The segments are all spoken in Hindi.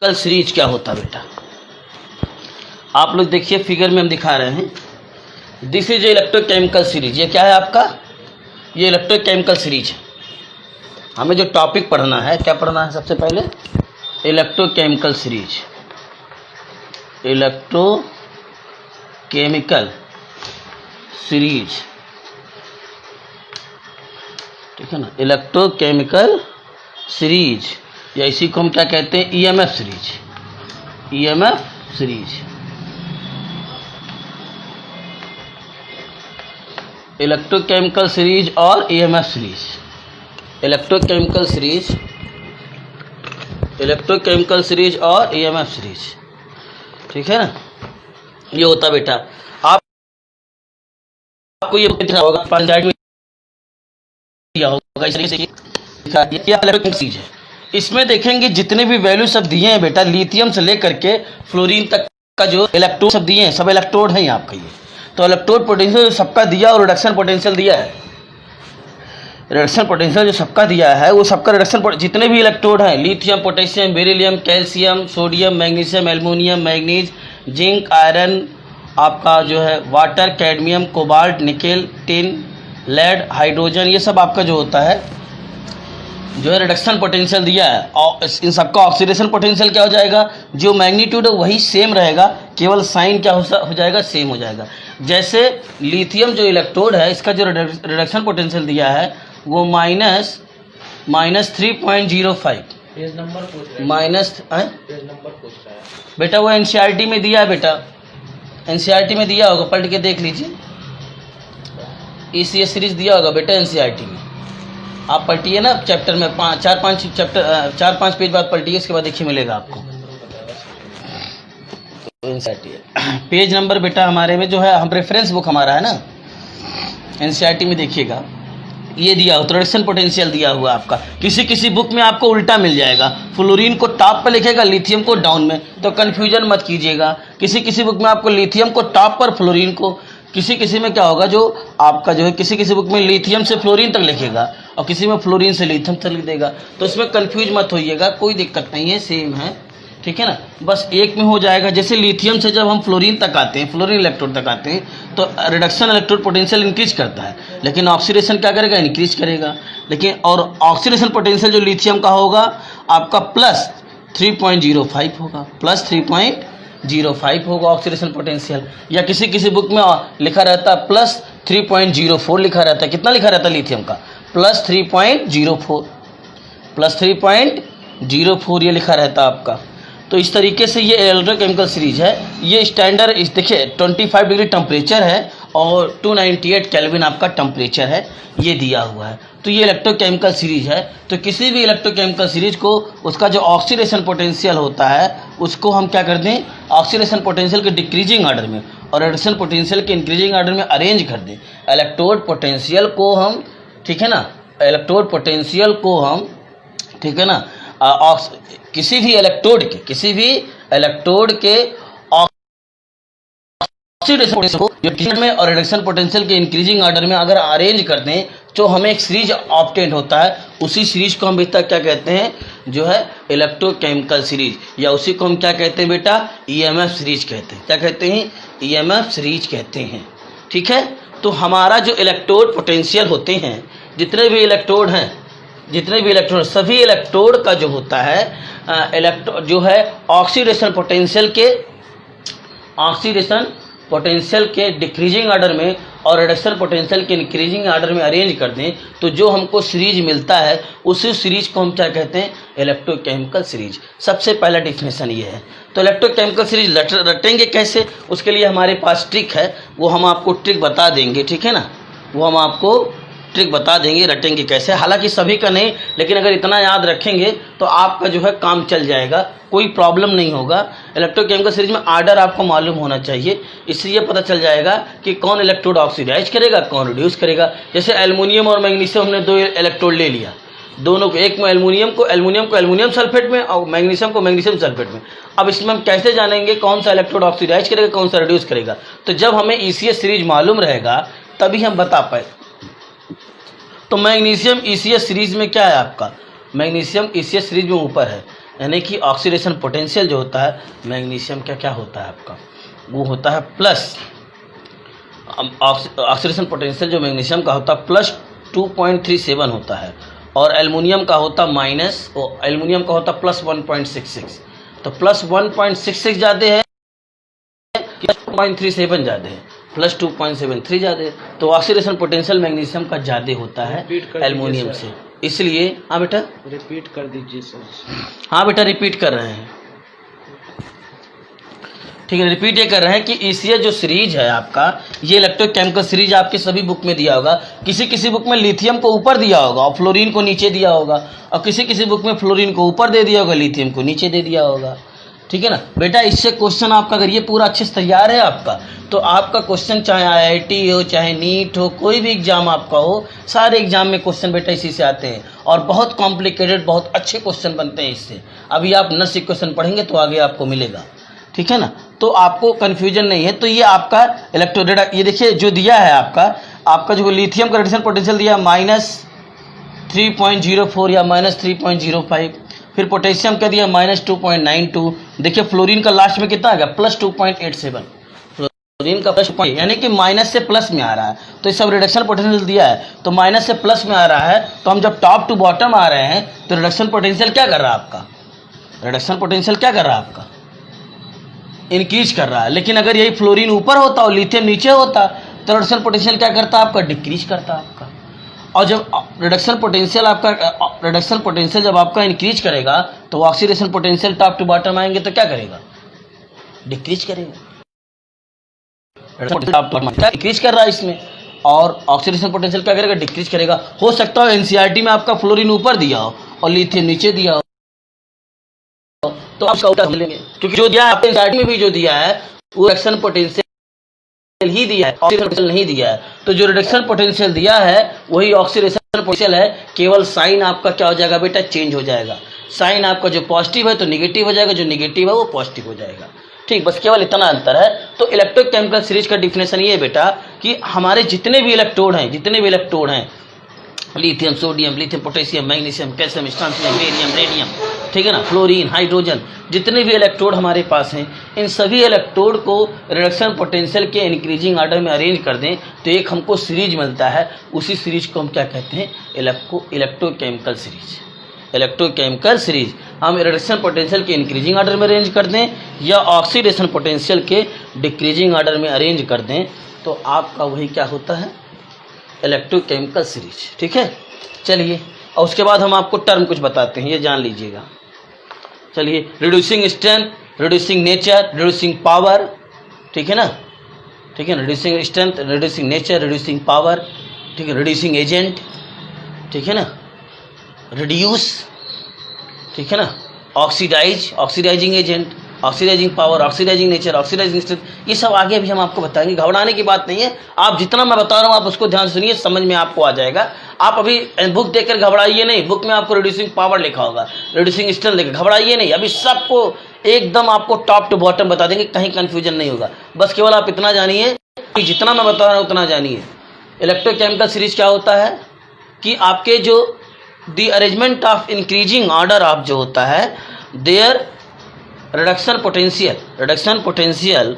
कल सीरीज क्या होता है बेटा, आप लोग देखिए फिगर में हम दिखा रहे हैं। This is electrochemical series. ये क्या है आपका, ये इलेक्ट्रोकेमिकल सीरीज है। हमें जो टॉपिक पढ़ना है, क्या पढ़ना है सबसे पहले, इलेक्ट्रोकेमिकल सीरीज। इलेक्ट्रोकेमिकल सीरीज, ठीक है ना, इलेक्ट्रोकेमिकल सीरीज, या इसी को हम क्या कहते हैं, EMF series. EMF series, electrochemical series और EMF series. Electrochemical series, electrochemical series और ईएमएफ सीरीज, ठीक है ना। ये होता बेटा, आपको ये होगा पंचायत में दिया होगा, इसलिए से ये इलेक्ट्रोकेमिकल सीरीज है। इसमें देखेंगे जितने भी वैल्यू सब दिए हैं बेटा, लिथियम से लेकर के फ्लोरीन तक का जो इलेक्ट्रोड सब दिए हैं, सब इलेक्ट्रोड हैं आपका। ये तो इलेक्ट्रोड पोटेंशियल सबका दिया और रिडक्शन पोटेंशियल दिया है। रिडक्शन पोटेंशियल जो सबका दिया है वो सबका रिडक्शन, जितने भी इलेक्ट्रोड हैं, lithium, potassium, beryllium, calcium, sodium, magnesium, aluminium, manganese, zinc, iron, आपका जो है water, cadmium, cobalt, nickel, tin, lead, hydrogen, ये सब आपका जो होता है जो है रिडक्शन पोटेंशियल दिया है। और इन सबका ऑक्सीडेशन पोटेंशियल क्या हो जाएगा, जो मैग्नीट्यूड है वही सेम रहेगा, केवल साइन क्या हो जाएगा, सेम हो जाएगा। जैसे लिथियम जो इलेक्ट्रोड है, इसका जो रिडक्शन पोटेंशियल दिया है वो -3.05 माइनस बेटा, वो एनसीईआरटी में दिया है बेटा, एनसीईआरटी में दिया होगा, पढ़ के देख लीजिए। ईसीएस सीरीज दिया होगा बेटा एनसीईआरटी में, आप पढ़िए ना चैप्टर में, 4-5 पेज बाद पढ़िए, इसके बाद देखिए मिलेगा आपको। पेज नंबर बेटा हमारे में जो है, हम रेफरेंस बुक हमारा है ना, एनसीईआरटी में देखिएगा, ये दिया हो तो रिडक्शन पोटेंशियल दिया हुआ आपका। किसी किसी बुक में आपको उल्टा मिल जाएगा, फ्लोरीन को टॉप पर लिखेगा, लिथियम को डाउन में, तो कन्फ्यूजन मत कीजिएगा। किसी किसी बुक में आपको लिथियम को टॉप पर, फ्लोरीन को, किसी में क्या होगा, जो आपका जो है किसी किसी बुक में लिथियम से फ्लोरीन तक लिखेगा और किसी में फ्लोरीन से लिथियम तक लिख देगा, तो इसमें कंफ्यूज मत होइएगा, कोई दिक्कत नहीं है, सेम है, ठीक है ना। बस एक में हो जाएगा। जैसे लिथियम से जब हम फ्लोरीन तक आते हैं, फ्लोरीन इलेक्ट्रोड तक आते हैं, तो रिडक्शन इलेक्ट्रोड पोटेंशियल इंक्रीज करता है, लेकिन ऑक्सीडेशन क्या करेगा, इंक्रीज करेगा। लेकिन और ऑक्सीडेशन पोटेंशियल जो लिथियम का होगा आपका +3.05 होगा, +3.05 होगा ऑक्सीडेशन पोटेंशियल। या किसी किसी बुक में लिखा रहता है +3.04 लिखा रहता है। कितना लिखा रहता है लिथियम का, +3.04 ये लिखा रहता है आपका। तो इस तरीके से ये इलेक्ट्रोकेमिकल सीरीज है। ये स्टैंडर्ड देखिए 25 डिग्री टेम्परेचर है और 298 केल्विन आपका टेम्परेचर है, ये दिया हुआ है। तो ये इलेक्ट्रोकेमिकल सीरीज है। तो किसी भी इलेक्ट्रोकेमिकल सीरीज को उसका जो ऑक्सीडेशन पोटेंशियल होता है उसको हम क्या कर दें, ऑक्सीडेशन पोटेंशियल के डिक्रीजिंग ऑर्डर में और रिडक्शन पोटेंशियल के इंक्रीजिंग ऑर्डर में अरेंज कर दें। इलेक्ट्रोड पोटेंशियल को हम, ठीक है ना, इलेक्ट्रोड पोटेंशियल को हम, ठीक है ना, किसी भी इलेक्ट्रोड के ऑक्सीडेशन पोटेंशियल को डिक्रीजिंग में और रिडक्शन पोटेंशियल के इंक्रीजिंग ऑर्डर में अगर अरेंज कर दें तो हमें एक सीरीज ऑब्टेन होता है। उसी सीरीज को हम बेटा क्या कहते हैं, जो है इलेक्ट्रोकेमिकल सीरीज, या उसी को हम क्या कहते हैं बेटा, ईएमएफ सीरीज कहते हैं। क्या कहते हैं, ईएमएफ सीरीज कहते हैं, ठीक है। तो हमारा जो इलेक्ट्रोड पोटेंशियल होते हैं, जितने भी इलेक्ट्रोड हैं, सभी इलेक्ट्रोड का जो होता है जो है ऑक्सीडेशन पोटेंशियल के डिक्रीजिंग ऑर्डर में और रिडक्शन पोटेंशियल के इंक्रीजिंग ऑर्डर में अरेंज कर दें, तो जो हमको सीरीज मिलता है उसी सीरीज को हम क्या कहते हैं, इलेक्ट्रोकेमिकल सीरीज। सबसे पहला डिफिनेशन ये है। तो इलेक्ट्रोकेमिकल सीरीज रटेंगे कैसे, उसके लिए हमारे पास ट्रिक है, वो हम आपको ट्रिक बता देंगे, ठीक है ना, वो हम आपको ट्रिक बता देंगे, रटेंगे कैसे। हालांकि सभी का नहीं, लेकिन अगर इतना याद रखेंगे तो आपका जो है काम चल जाएगा, कोई प्रॉब्लम नहीं होगा। इलेक्ट्रोकेमिकल सीरीज में आर्डर आपको मालूम होना चाहिए, इसलिए पता चल जाएगा कि कौन इलेक्ट्रोड ऑक्सीडाइज करेगा, कौन रिड्यूस करेगा। जैसे एल्युमिनियम और मैग्नीशियम, हमने 2 इलेक्ट्रोड ले लिया, दोनों को, एक में एल्युमिनियम को एल्युमिनियम सल्फेट में और मैग्नीशियम को मैग्नीशियम सल्फेट में। अब इसमें हम कैसे जानेंगे कौन सा इलेक्ट्रोड ऑक्सीडाइज करेगा, कौन सा रिड्यूस करेगा, तो जब हमें ईसीएस सीरीज मालूम रहेगा तभी हम बता पाए। तो मैग्नीशियम ईसीएस सीरीज में क्या है आपका, मैग्नीशियम ईसीएस सीरीज में ऊपर है, यानी कि ऑक्सीडेशन पोटेंशियल जो होता है मैग्नीशियम का क्या होता है आपका, वो होता है प्लस, ऑक्सीडेशन पोटेंशियल जो मैग्नीशियम का होता है प्लस 2.37 होता है, और एल्युमिनियम का होता माइनस, एल्युमिनियम का होता प्लस 1.66। तो प्लस 1.66 ज़्यादा है, 2.37 ज़्यादा है, प्लस 2.73 ज़्यादा है। तो ऑक्सीडेशन पोटेंशियल मैग्नीशियम का ज़्यादा होता है एल्युमिनियम से, इसलिए। हाँ बेटा रिपीट कर दीजिए सर। हाँ बेटा रिपीट कर रहे हैं, ठीक है। रिपीट ये कर रहे हैं कि इसलिए जो सीरीज है आपका, ये इलेक्ट्रोकेमिकल सीरीज आपके सभी बुक में दिया होगा। किसी किसी बुक में लिथियम को ऊपर दिया होगा और फ्लोरीन को नीचे दिया होगा, और किसी किसी बुक में फ्लोरीन को ऊपर दे दिया होगा, लिथियम को नीचे दे दिया होगा, ठीक है ना बेटा। इससे क्वेश्चन आपका अगर ये पूरा अच्छे से तैयार है आपका, तो आपका क्वेश्चन चाहे IIT हो, चाहे नीट हो, कोई भी एग्जाम आपका हो, सारे एग्जाम में क्वेश्चन बेटा इसी से आते हैं, और बहुत कॉम्प्लिकेटेड, बहुत अच्छे क्वेश्चन बनते हैं इससे। अभी आप नस इक्वेशन पढ़ेंगे तो आगे आपको मिलेगा, ठीक है ना। तो आपको कन्फ्यूजन नहीं है। तो ये आपका इलेक्ट्रोड, ये देखिए जो दिया है आपका जो लिथियम का रिडक्शन पोटेंशियल दिया -3.04 या -3.05, फिर पोटेशियम का दिया -2.92। देखिए फ्लोरीन का लास्ट में कितना आ गया, प्लस 2.87। फ्लोरीन का प्लस, यानी कि माइनस से प्लस में आ रहा है, तो ये सब रिडक्शन पोटेंशियल दिया है, तो माइनस से प्लस में आ रहा है। तो हम जब टॉप टू बॉटम आ रहे हैं तो रिडक्शन पोटेंशियल क्या कर रहा है आपका, रिडक्शन पोटेंशियल क्या कर रहा है आपका, इंक्रीज कर रहा है। लेकिन अगर यही फ्लोरीन ऊपर होता और लिथियम नीचे होता तो रिडक्शन पोटेंशियल क्या करता आपका, डिक्रीज करता आपका। और जब रिडक्शन पोटेंशियल जब आपका इंक्रीज करेगा तो oxidation potential top to bottom आएंगे तो क्या करेगा, डिक्रीज करेगा। डिक्रीज कर रहा है इसमें, और ऑक्सीडेशन पोटेंशियल क्या करेगा, डिक्रीज करेगा। हो सकता है NCERT में आपका फ्लोरीन ऊपर दिया हो और लिथियम नीचे दिया हो, तो आप उल्टा मिलेंगे, क्योंकि जो दिया है आपने NCERT में भी जो दिया है वो रिडक्शन पोटेंशियल ही दिया है, ऑक्सीडेशन पोटेंशियल नहीं दिया है। तो जो रिडक्शन पोटेंशियल दिया है वही ऑक्सीडेशन पोटेंशियल है, केवल साइन आपका क्या हो जाएगा बेटा, चेंज हो जाएगा। साइन आपका जो पॉजिटिव है तो निगेटिव हो जाएगा, जो निगेटिव है वो पॉजिटिव हो जाएगा, ठीक। बस केवल इतना अंतर है। तो इलेक्ट्रोकेमिकल सीरीज का डिफिनेशन ये है बेटा कि हमारे जितने भी इलेक्ट्रोड हैं, lithium, sodium, lithium, potassium, magnesium, calcium, strontium, barium, radium, ठीक है ना, फ्लोरीन, हाइड्रोजन, जितने भी इलेक्ट्रोड हमारे पास हैं, इन सभी इलेक्ट्रोड को रिडक्शन पोटेंशियल के इंक्रीजिंग ऑर्डर में अरेंज कर दें तो एक हमको सीरीज मिलता है। उसी सीरीज को हम क्या कहते हैं, इलेक्ट्रोकेमिकल सीरीज। इलेक्ट्रोकेमिकल सीरीज हम रिडक्शन पोटेंशियल के इंक्रीजिंग ऑर्डर में अरेंज कर दें या ऑक्सीडेशन पोटेंशियल के डिक्रीजिंग ऑर्डर में अरेंज कर दें, तो आपका वही क्या होता है, इलेक्ट्रोकेमिकल सीरीज, ठीक है। चलिए, और उसके बाद हम आपको टर्म कुछ बताते हैं, ये जान लीजिएगा। चलिए, reducing strength, reducing nature, reducing power, ठीक है ना, ठीक है ना, reducing strength, reducing nature, reducing power, ठीक है, रिड्यूसिंग एजेंट, ठीक है ना, रिड्यूस, ठीक है ना, oxidise, oxidising agent, oxidising power, oxidising nature, oxidising strength, ये सब आगे भी हम आपको बताएंगे। घबराने की बात नहीं है, आप जितना मैं बता रहा हूँ आप उसको ध्यान सुनिए, समझ में आपको आ जाएगा। आप अभी बुक देखकर घबराइए नहीं, बुक में आपको रिड्यूसिंग पावर लिखा होगा, रिड्यूसिंग स्ट्रेंथ लिखा, घबराइए नहीं। अभी सबको एकदम आपको टॉप टू बॉटम बता देंगे, कहीं कन्फ्यूजन नहीं होगा। बस केवल आप इतना जानिए, जितना मैं बता रहा हूँ उतना जानिए। इलेक्ट्रोकेमिकल सीरीज क्या होता है कि आपके जो the arrangement of increasing order of जो होता है देयर रिडक्शन पोटेंशियल,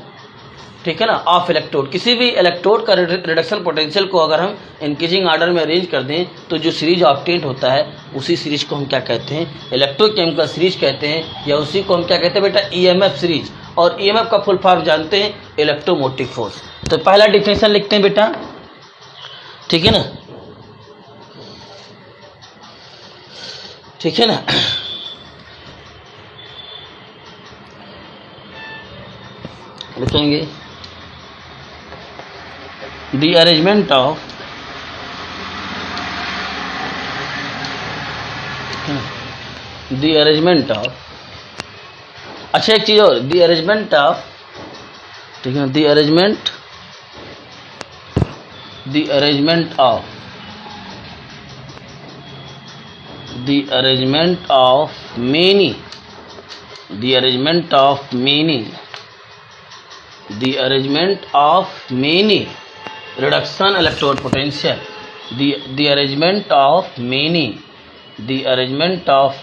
ठीक है ना, ऑफ इलेक्ट्रोड, किसी भी इलेक्ट्रोड का रिडक्शन पोटेंशियल को अगर हम इंक्रीजिंग ऑर्डर में अरेंज कर दें तो जो सीरीज ऑब्टेंड होता है उसी सीरीज को हम क्या कहते हैं, इलेक्ट्रोकेमिकल सीरीज कहते हैं, या उसी को हम क्या कहते हैं बेटा, EMF सीरीज। और EMF का फुल फॉर्म जानते हैं, इलेक्ट्रोमोटिव फोर्स। तो पहला डिफिनेशन लिखते हैं बेटा, ठीक है ना, ठीक है ना। लिखेंगे द अरेंजमेंट ऑफ अच्छा एक चीज और, द अरेंजमेंट ऑफ, ठीक है, the arrangement of many reduction electrode potential, the arrangement of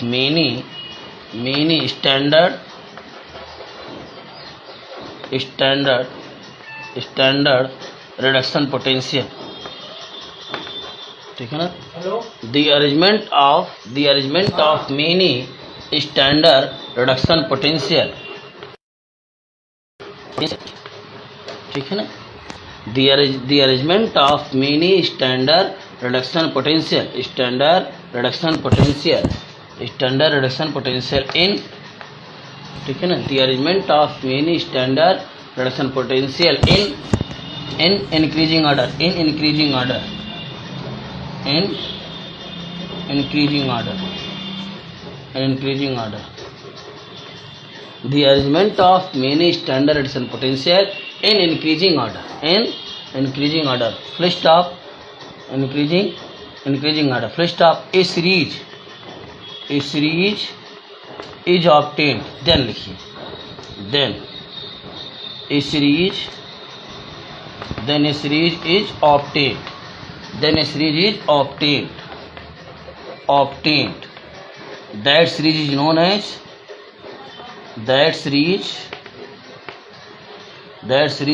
many mini standard reduction potential, ठीक है ना। The arrangement of mini standard reduction potential, ठीक है ना। The arrangement of mini standard reduction potential in, ठीक है ना। The arrangement of mini standard reduction potential in increasing order, the arrangement of many standard reduction potential in increasing order, full stop, increasing order, full stop. A series is obtained, then लिखिए, then a series is obtained, that series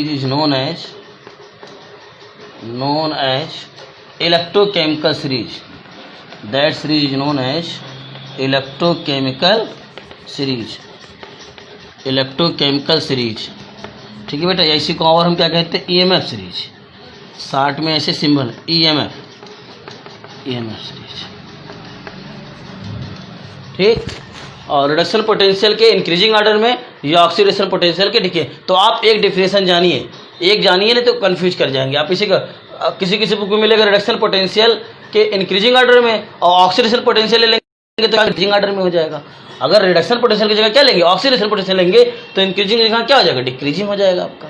is known as electrochemical series. That series is known as electrochemical series, ठीक है बेटा। इसी को और हम क्या कहते हैं, EMF सीरीज, शार्ट में ऐसे सिंबल EMF सीरीज, ठीक। और रिडक्शन पोटेंशियल के इंक्रीजिंग ऑर्डर में या ऑक्सीडेशन पोटेंशियल के डिके। तो आप एक डिफिनेशन जानिए, नहीं तो कंफ्यूज कर जाएंगे आप। इसी का किसी बुक में मिलेगा रिडक्शन पोटेंशियल के इंक्रीजिंग ऑर्डर में, और ऑक्सीडेशन पोटेंशियल लेंगे तो इंक्रीजिंग ऑर्डर में हो जाएगा। अगर रिडक्शन पोटेंशियल की जगह क्या लेंगे, ऑक्सीडेशन पोटेंशियल लेंगे, तो इंक्रीजिंग की जगह क्या हो जाएगा, डिक्रीजिंग हो जाएगा आपका।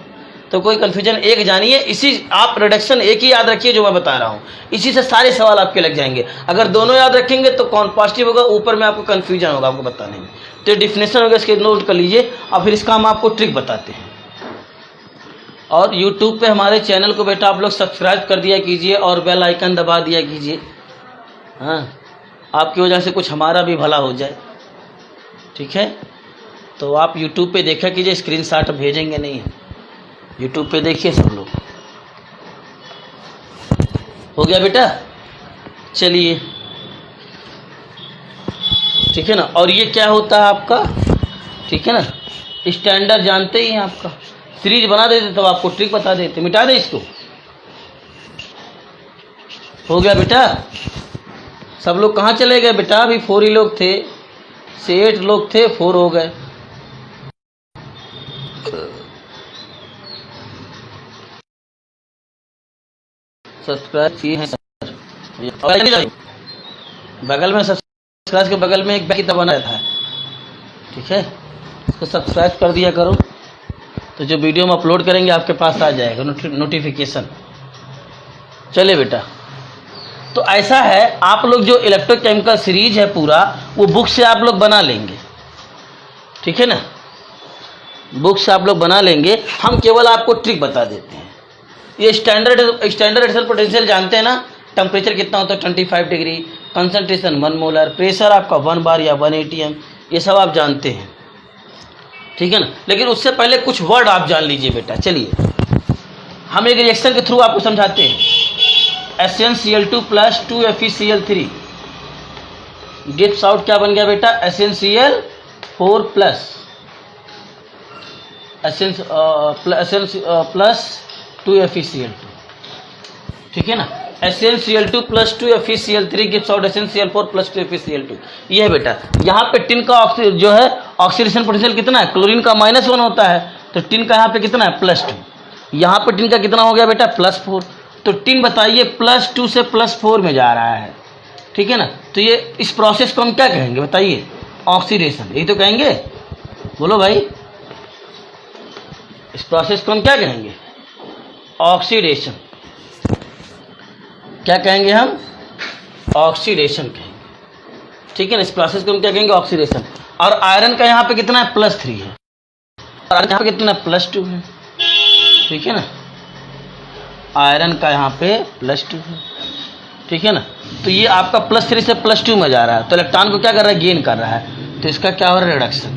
तो कोई कन्फ्यूजन एक जानिए, इसी आप रिडक्शन एक ही याद रखिए जो मैं बता रहा हूँ, इसी से सारे सवाल आपके लग जाएंगे। अगर दोनों याद रखेंगे तो कौन पॉजिटिव होगा, ऊपर में आपको कन्फ्यूजन होगा आपको बताने में। तो डिफिनेशन होगा, इसके नोट कर लीजिए, और फिर इसका हम आपको ट्रिक बताते हैं। और यूट्यूब पे हमारे चैनल को बेटा आप लोग सब्सक्राइब कर दिया कीजिए और बेल आइकन दबा दिया कीजिए, हाँ, आपकी वजह से कुछ हमारा भी भला हो जाए, ठीक है। तो आप यूट्यूब पे देखा कीजिए, स्क्रीनशॉट भेजेंगे नहीं, यूट्यूब पे देखिए सब लोग। हो गया बेटा, चलिए, ठीक है ना। और ये क्या होता है आपका, ठीक है ना, स्टैंडर्ड जानते ही हैं आपका। सीरीज बना देते तो आपको ट्रिक बता देते, मिटा दे इसको। हो गया बेटा, सब लोग कहाँ चले गए बेटा, अभी 4 ही लोग थे, से 8 लोग थे, 4 हो गए। सब्सक्राइब किए हैं सर, बगल में सब्सक्राइब के बगल में एक बैक की बना रहता है, ठीक है, उसको सब्सक्राइब कर दिया करो, तो जो वीडियो हम अपलोड करेंगे आपके पास आ जाएगा नोटिफिकेशन। चलिए बेटा, तो ऐसा है, आप लोग जो इलेक्ट्रोकेमिकल सीरीज है पूरा, वो बुक से आप लोग बना लेंगे, ठीक है ना, बुक से आप लोग बना लेंगे। हम केवल आपको ट्रिक बता देते हैं। ये स्टैंडर्ड रिडक्शन पोटेंशियल जानते हैं ना, टेम्परेचर कितना होता है 25 डिग्री, कंसंट्रेशन 1 मोलर, प्रेशर आपका 1 बार या 1 ATM, ये सब आप जानते हैं, ठीक है ना। लेकिन उससे पहले कुछ वर्ड आप जान लीजिए बेटा। चलिए हम एक रिएक्शन के थ्रू आपको समझाते हैं। SnCl2 + 2FeCl3 गिव्स आउट क्या बन गया बेटा, SnCl4 प्लस 2FeCl2, ठीक है ना। SnCl2 + 2FeCl3 gives out SnCl4 + 2FeCl2। ये है बेटा, यहाँ पे टिन का जो है ऑक्सीडेशन पोटेंशियल कितना है, क्लोरीन का -1 होता है, तो टिन का यहाँ पे कितना है +2। यहाँ पे टिन का कितना हो गया बेटा +4। तो टिन बताइए +2 से +4 में जा रहा है, ठीक है ना। तो ये इस प्रोसेस को हम क्या कहेंगे बताइए, ऑक्सीडेशन, यही तो कहेंगे, बोलो भाई, इस प्रोसेस को हम क्या कहेंगे, ऑक्सीडेशन। क्या कहेंगे हम, ऑक्सीडेशन कहेंगे, ठीक है ना। इस प्रोसेस को हम क्या कहेंगे, ऑक्सीडेशन। और आयरन का यहाँ पे कितना है +3 है, और यहाँ पे कितना +2 है, ठीक है ना। आयरन का यहाँ पे +2 है, ठीक है ना। तो ये आपका +3 से +2 में जा रहा है, तो इलेक्ट्रॉन को क्या कर रहा है, गेन कर रहा है। तो इसका क्या हो रहा है, रिडक्शन।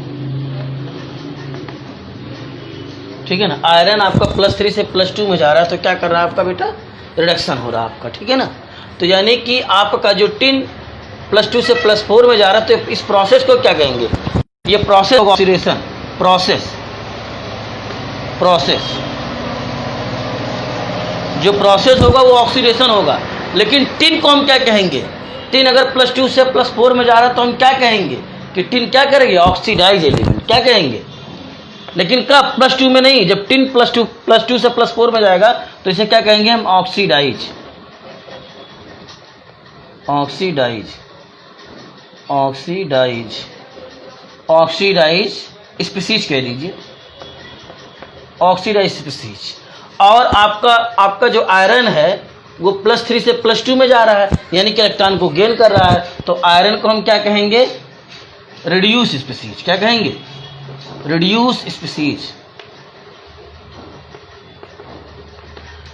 ठीक है ना, आयरन आपका +3 से +2 में जा रहा है तो क्या कर रहा है आपका बेटा, रिडक्शन हो रहा है आपका। ठीक है ना, तो यानी कि आपका जो टिन +2 से +4 में जा रहा है तो इस प्रोसेस को क्या कहेंगे, ये प्रोसेस ऑक्सीडेशन प्रोसेस जो प्रोसेस होगा वो ऑक्सीडेशन होगा। लेकिन टिन को हम क्या कहेंगे, टिन अगर +2 से +4 में जा रहा है तो हम क्या कहेंगे कि टिन क्या करेंगे, ऑक्सीडाइज एलिमेंट, क्या कहेंगे। लेकिन कब, +2 में नहीं, जब टिन +2 से +4 में जाएगा तो इसे क्या कहेंगे हम, ऑक्सीडाइज स्पीसीज कह लीजिए, ऑक्सीडाइज स्पीसीज। और आपका जो आयरन है वो +3 से +2 में जा रहा है, यानी कि इलेक्ट्रॉन को गेन कर रहा है, तो आयरन को हम क्या कहेंगे, रिड्यूस स्पीसीज। क्या कहेंगे, रिड्यूस स्पीसीज।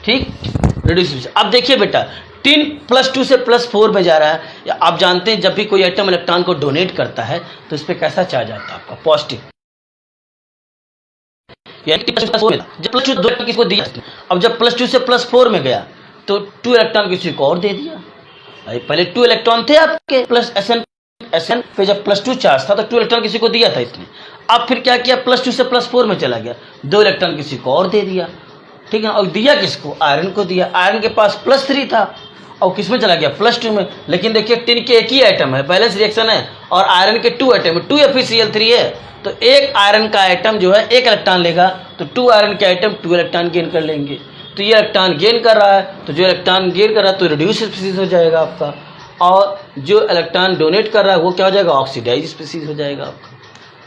ठीक, रिड्यूस स्पीसीज। अब देखिए बेटा, टिन +2 से +4 में जा रहा है। आप जानते हैं जब भी कोई एटम इलेक्ट्रॉन को डोनेट करता है तो इस पर कैसा चार्ज आता है आपका, पॉजिटिव। यानी कि जब +2 2 किसको दिया, अब जब +2 से +4 में गया तो 2 इलेक्ट्रॉन किसी को और दे दिया। अरे पहले 2 इलेक्ट्रॉन थे आपके प्लस SN पे, जब +2 चार्ज था तो 2 इलेक्ट्रॉन किसी को दिया था इसने। अब फिर क्या किया, +2 से +4 में चला गया, 2 इलेक्ट्रॉन किसी को और दे दिया। ठीक है, और दिया किसको, आयरन को दिया। आयरन के पास +3 था और किस में चला गया, +2 में। लेकिन देखिए टिन के एक ही आइटम है, बैलेंस रिएक्शन है, और आयरन के 2 आइटम है, 2FeCl3 है। तो एक आयरन का आइटम जो है 1 इलेक्ट्रॉन लेगा, तो 2 आयरन के आइटम 2 इलेक्ट्रॉन गेन कर लेंगे। तो ये इलेक्ट्रॉन गेन कर रहा है, तो जो इलेक्ट्रॉन गेन कर रहा है तो रिड्यूस स्पीसीज हो जाएगा आपका, और जो इलेक्ट्रॉन डोनेट कर रहा है वो क्या हो जाएगा, ऑक्सीडाइज स्पीसीज हो जाएगा आपका।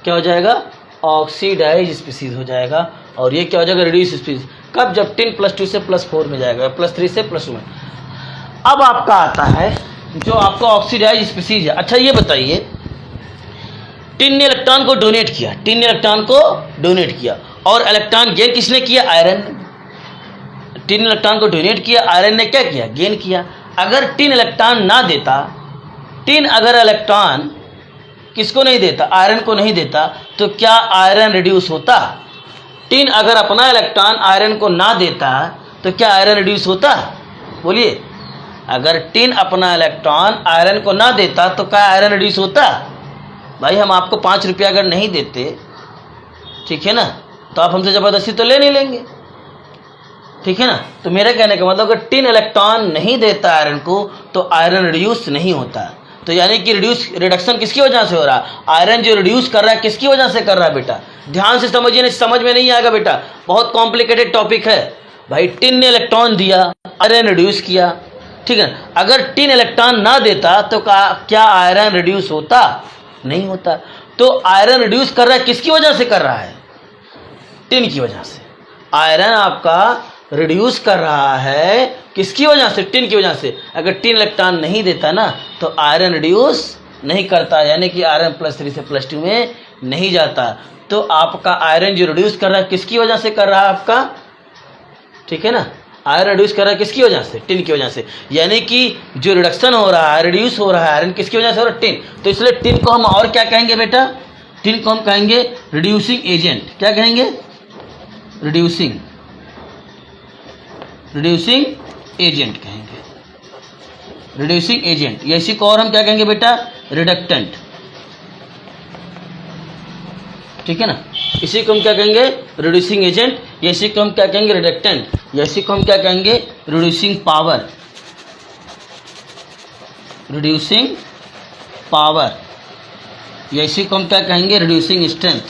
क्या हो जाएगा, ऑक्सीडाइज स्पीसीज हो जाएगा। और ये क्या हो जाएगा, रिड्यूस स्पीसीज। कब, जब टिन +2 से +4 में जाएगा, +3 से +2 में। अब आपका आता है जो आपका ऑक्सीडाइज स्पीसीज है। अच्छा ये बताइए, टिन ने इलेक्ट्रॉन को डोनेट किया, और इलेक्ट्रॉन गेन किसने किया, आयरन ने। टिन इलेक्ट्रॉन को डोनेट किया, आयरन ने क्या किया, गेन किया। अगर टिन इलेक्ट्रॉन ना देता, टिन अगर इलेक्ट्रॉन किसको नहीं देता, आयरन को नहीं देता, तो क्या आयरन रिड्यूस होता। टिन अगर अपना इलेक्ट्रॉन आयरन को ना देता तो क्या आयरन रिड्यूस होता, बोलिए। अगर टिन अपना इलेक्ट्रॉन आयरन को ना देता तो क्या आयरन रिड्यूस होता। भाई हम आपको 5 रुपया अगर नहीं देते, ठीक है ना, तो आप हमसे ज़बरदस्ती तो ले नहीं लेंगे, ठीक है ना। तो मेरा कहने का मतलब, अगर टिन इलेक्ट्रॉन नहीं देता आयरन को तो आयरन रिड्यूस नहीं होता। तो यानी कि रिडक्शन किसकी वजह से हो रहा है, आयरन जो रिड्यूस कर रहा है किसकी वजह से कर रहा है बेटा, ध्यान से समझिए, नहीं समझ में नहीं आएगा बेटा, बहुत कॉम्प्लिकेटेड टॉपिक है भाई। टिन ने इलेक्ट्रॉन दिया, आयरन रिड्यूस किया, ठीक है। अगर टिन इलेक्ट्रॉन ना देता तो क्या आयरन रिड्यूस होता, नहीं होता। तो आयरन रिड्यूस कर रहा है, किसकी वजह से कर रहा है, टिन की वजह से। आयरन आपका रिड्यूस कर रहा है किसकी वजह से, टिन की वजह से। अगर टिन इलेक्ट्रॉन नहीं देता ना तो आयरन रिड्यूस नहीं करता, यानी कि आयरन +3 से +2 में नहीं जाता। तो आपका आयरन जो रिड्यूस कर रहा है किसकी वजह से कर रहा है आपका, ठीक है ना। आयरन रिड्यूस कर रहा है किसकी वजह से, टिन की वजह से। यानी कि जो रिडक्शन हो रहा है, रिड्यूस हो रहा है आयरन, किसकी वजह से हो रहा है, टिन। तो इसलिए टिन को हम और क्या कहेंगे बेटा, टिन को हम कहेंगे रिड्यूसिंग एजेंट। क्या कहेंगे, रिड्यूसिंग एजेंट कहेंगे, रिड्यूसिंग एजेंट। या इसी को और हम क्या कहेंगे बेटा, रिडक्टेंट, ठीक है ना। इसी को हम क्या कहेंगे, रिड्यूसिंग एजेंट। या इसी को हम क्या कहेंगे, रिडक्टेंट। या इसी को हम क्या कहेंगे, रिड्यूसिंग पावर, या इसी को हम क्या कहेंगे, रिड्यूसिंग स्ट्रेंथ।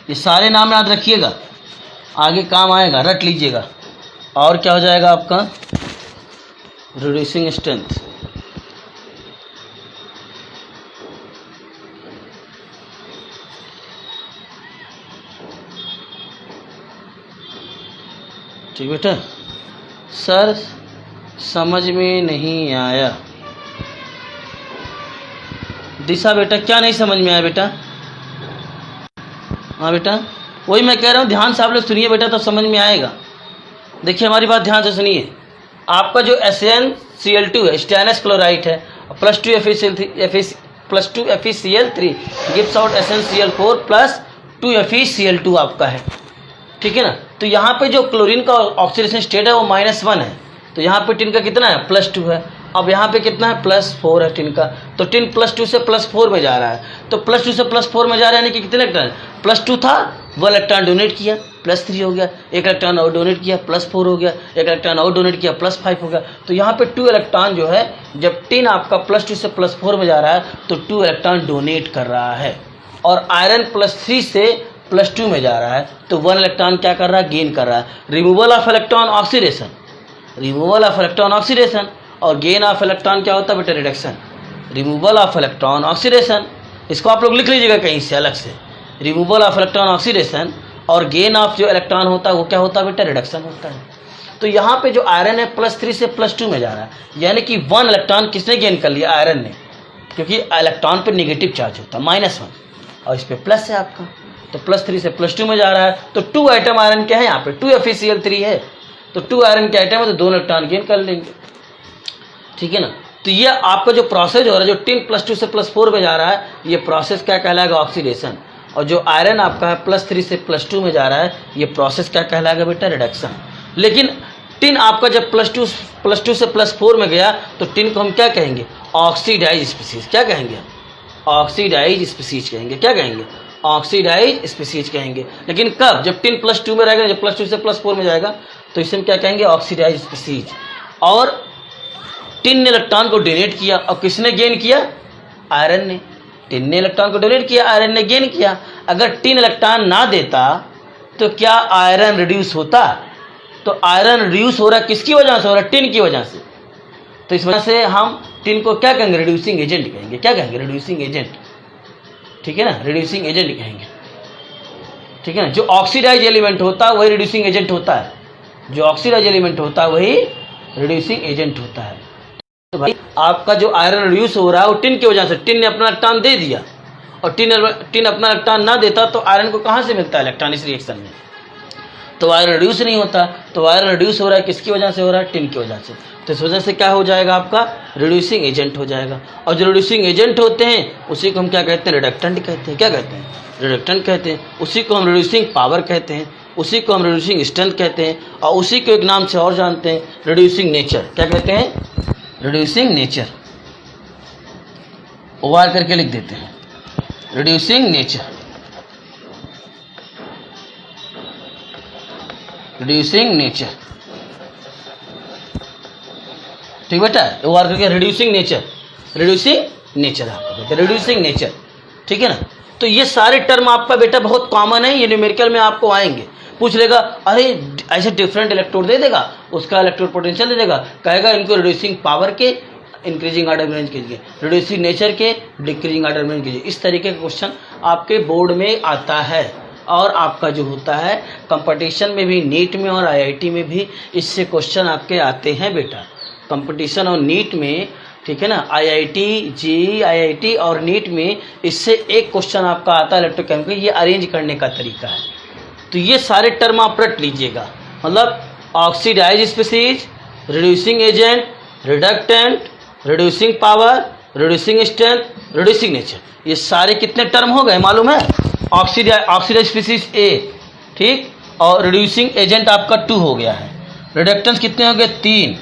ये सारे नाम याद रखिएगा, आगे काम आएगा, रट लीजिएगा। और क्या हो जाएगा आपका, रिड्यूसिंग स्ट्रेंथ। ठीक बेटा। सर समझ में नहीं आया, दिशा बेटा क्या नहीं समझ में आया बेटा। हाँ बेटा, वही मैं कह रहा हूँ, ध्यान से आप लोग सुनिए बेटा, तो समझ में आएगा। देखिए हमारी बात ध्यान से सुनिए। आपका जो Cl2 है, स्टेनस क्लोराइड है, +2 FeCl3 gives out SnCl4 +2 FeCl2 आपका है, ठीक है ना। तो यहाँ पे जो क्लोरीन का ऑक्सीडेशन स्टेट है वो -1 है, तो यहाँ पे टिन का कितना है +2 है। अब यहाँ पे कितना है +4 है टिन का, तो टिन +2 से +4 में जा रहा है, तो +2 से +4 में जा रहा है, यानी कि कितने इलेक्ट्रॉन, +2 था 1 इलेक्ट्रॉन डोनेट किया +3 हो गया, 1 इलेक्ट्रॉन और डोनेट किया +4 हो गया, 1 इलेक्ट्रॉन और डोनेट किया +5 हो गया। तो यहाँ पे 2 इलेक्ट्रॉन जो है, जब टिन आपका +2 से +4 में जा रहा है तो 2 इलेक्ट्रॉन डोनेट कर रहा है, और आयरन +3 से +2 में जा रहा है तो 1 इलेक्ट्रॉन क्या कर रहा है, गेन कर रहा है। Removal of electron oxidation, removal of electron oxidation, और गेन ऑफ इलेक्ट्रॉन क्या होता है बेटा, reduction. Removal of electron oxidation, इसको आप लोग लिख लीजिएगा कहीं से अलग से, रिमूवल ऑफ इलेक्ट्रॉन ऑक्सीडेशन, और गेन ऑफ जो इलेक्ट्रॉन होता है वो क्या होता है बेटा, रिडक्शन होता है। तो यहाँ पे जो आयरन है +3 से +2 में जा रहा है, यानी कि 1 इलेक्ट्रॉन किसने गेन कर लिया, आयरन ने, क्योंकि इलेक्ट्रॉन पे नेगेटिव चार्ज होता है -1 और इस पे प्लस है आपका, तो +3 से +2 में जा रहा है। तो 2 आइटम आयरन के हैं यहाँ पे, 2 FeCl3 है, तो 2 आयरन के आइटम है तो 2 इलेक्ट्रॉन गेन कर लेंगे, ठीक है ना। तो ये आपका जो प्रोसेस हो रहा है, जो टिन +2 से +4 में जा रहा है, ये प्रोसेस क्या कहलाएगा, ऑक्सीडेशन। और जो आयरन आपका है +3 से +2 में जा रहा है, ये प्रोसेस क्या कहलाएगा बेटा, रिडक्शन। लेकिन टिन आपका जब +2 से +4 में गया तो टिन को हम क्या कहेंगे, ऑक्सीडाइज स्पीसीज, क्या कहेंगे, ऑक्सीडाइज स्पीसीज कहेंगे, क्या कहेंगे, ऑक्सीडाइज स्पीसीज कहेंगे। लेकिन कब, जब टिन +2 में रहेगा, जब +2 से +4 में जाएगा तो इसे हम क्या कहेंगे, ऑक्सीडाइज स्पीसीज। और टिन ने इलेक्ट्रॉन को डोनेट किया, और किसने गेन किया, आयरन ने। टिन ने इलेक्ट्रॉन को डोनेट किया, आयरन ने गेन किया। अगर टिन इलेक्ट्रॉन ना देता तो क्या आयरन रिड्यूस होता, तो आयरन रिड्यूस हो रहा है किसकी वजह से हो रहा है, टिन की वजह से। तो इस वजह से हम टिन को क्या कहेंगे, रिड्यूसिंग एजेंट कहेंगे, क्या कहेंगे, रिड्यूसिंग एजेंट, ठीक है ना, रिड्यूसिंग एजेंट कहेंगे, ठीक है ना। जो ऑक्सीडाइज एलिमेंट होता है वही रिड्यूसिंग एजेंट होता है, जो ऑक्सीडाइज एलिमेंट होता है वही रिड्यूसिंग एजेंट होता है। तो भाई आपका जो आयरन रिड्यूस हो रहा है वो टिन की वजह से, टिन ने अपना इलेक्ट्रॉन दे दिया, और टिन अपना इलेक्ट्रॉन ना देता तो आयरन को कहाँ से मिलता है इलेक्ट्रॉन इस रिएक्शन में, तो आयरन रिड्यूस नहीं होता। तो आयरन रिड्यूस हो रहा है किसकी वजह से हो रहा है, टिन की वजह से। तो इस वजह से क्या हो जाएगा, आपका रिड्यूसिंग एजेंट हो जाएगा। और जो रिड्यूसिंग एजेंट होते हैं उसी को हम क्या कहते हैं, रिडक्टेंट कहते हैं, क्या कहते हैं, रिडक्टेंट कहते हैं। उसी को हम रिड्यूसिंग पावर कहते हैं, उसी को हम रिड्यूसिंग स्ट्रेंथ कहते हैं, और उसी को एक नाम से और जानते हैं, रिड्यूसिंग नेचर, क्या कहते हैं, रिड्यूसिंग नेचर। ओआर करके लिख देते हैं, रिड्यूसिंग नेचर, रिड्यूसिंग नेचर, ठीक बेटा, ओआर करके रिड्यूसिंग नेचर, रिड्यूसिंग नेचर आपको कहते हैं, रिड्यूसिंग नेचर, ठीक है ना। तो ये सारे टर्म आपका बेटा बहुत कॉमन है, ये न्यूमेरिकल में आपको आएंगे, पूछ लेगा, अरे ऐसे डिफरेंट इलेक्ट्रोड दे देगा, उसका इलेक्ट्रोड पोटेंशियल दे देगा, कहेगा इनको रिड्यूसिंग पावर के इंक्रीजिंग ऑर्डर में अरेंज कीजिए, रिड्यूसिंग नेचर के डिक्रीजिंग ऑर्डर में अरेंज कीजिए। इस तरीके का क्वेश्चन आपके बोर्ड में आता है। और आपका जो होता है कंपटीशन में भी, नीट में और IIT में भी इससे क्वेश्चन आपके आते हैं बेटा, कंपटीशन और नीट में, ठीक है ना, IIT, JEE, IIT और नीट में इससे एक क्वेश्चन आपका आता है इलेक्ट्रोकेमिकल, ये अरेंज करने का तरीका है। तो ये सारे टर्म आप रट लीजिएगा, मतलब oxidise species, reducing agent, reductant, reducing power, reducing strength, reducing nature, ये सारे कितने टर्म हो गए मालूम है, ऑक्सीडाइज स्पीसीज A, ठीक, और रिड्यूसिंग एजेंट आपका 2 हो गया है, रिडक्टेंस कितने हो गए 3,